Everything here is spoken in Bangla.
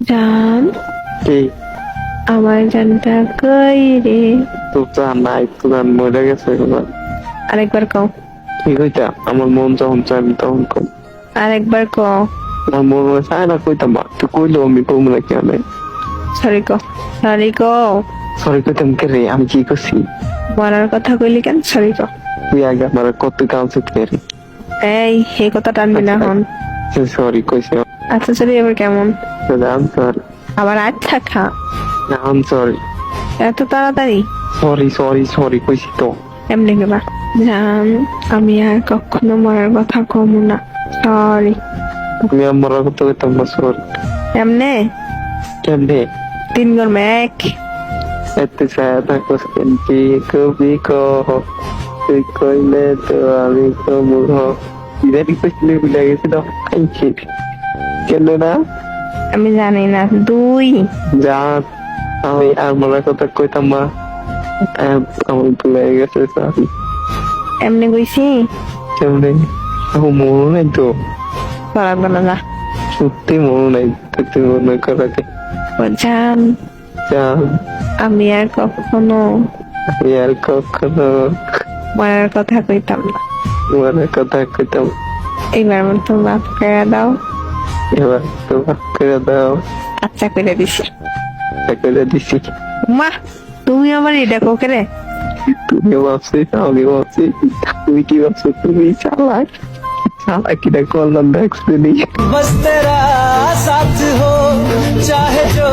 জান, কি আমার জানটা কই রে? তোর জান নাই, তোর জান মরে গেছে এবার। আরেকবার কও, কি কইতা? আমার মন যখন চাই আমি তখন কম। আরেকবার কও। আমার মন চায় না কইতাম, তুই কইলো আমি কম না কেন? সরি কও, সরি কও। সরি কইতাম কে রে? আমি কি করছি? মরার কথা কইলি কেন? সরি কও। তুই আগে আমার কত কাউন্সিল কে? এই এই কথা টানবি না হন। সরি কইছি। আচ্ছা সরি, এবার কেমন? আম সরি, আবার আচ্ছা খা। আম সরি, এত তাড়াতাড়ি? সরি সরি সরি কইছি তো। এমনি কেবা? জান, আমি আর কখনো মরার কথা কম না। সরি। আমি আমার কত কইতাম না, সরি। এমনে কেমনে? 3 গর এক। এতে ছায়া থাকো কি কবি কহ, তুই কইলে তো আমি তো মুহ। ইদারি কইলে ভুলে গেছি তো। আইছি কেন না? আমি জানি না। 2 যা, আমি আর মরার কথা কইতাম না। আমি ভুলে গেছে, সরি। এমনি কইছি। কেমনে? আমার মনে নাই তো, করা গেল না। সত্যি মনে নাই। তুই মনে করাকে ও জান, যা, আমি আর কখনো আমি আর কখনো মরার কথা কইতাম না। মরার কথা কইতাম। এইবার মতো মাফ করে দাও। এবার তো ভাগ করে দাও। আচ্ছা করে দিছি। করে দিছি। মা, তুমি আমার এটা কোকে রে? তুমি ভাবছি, আমি ভাবছি, তুমি কি ভাবছো? তুমি চালাক, চালাকিটা করলাম দেখছি। बस तेरा साथ हो चाहे जो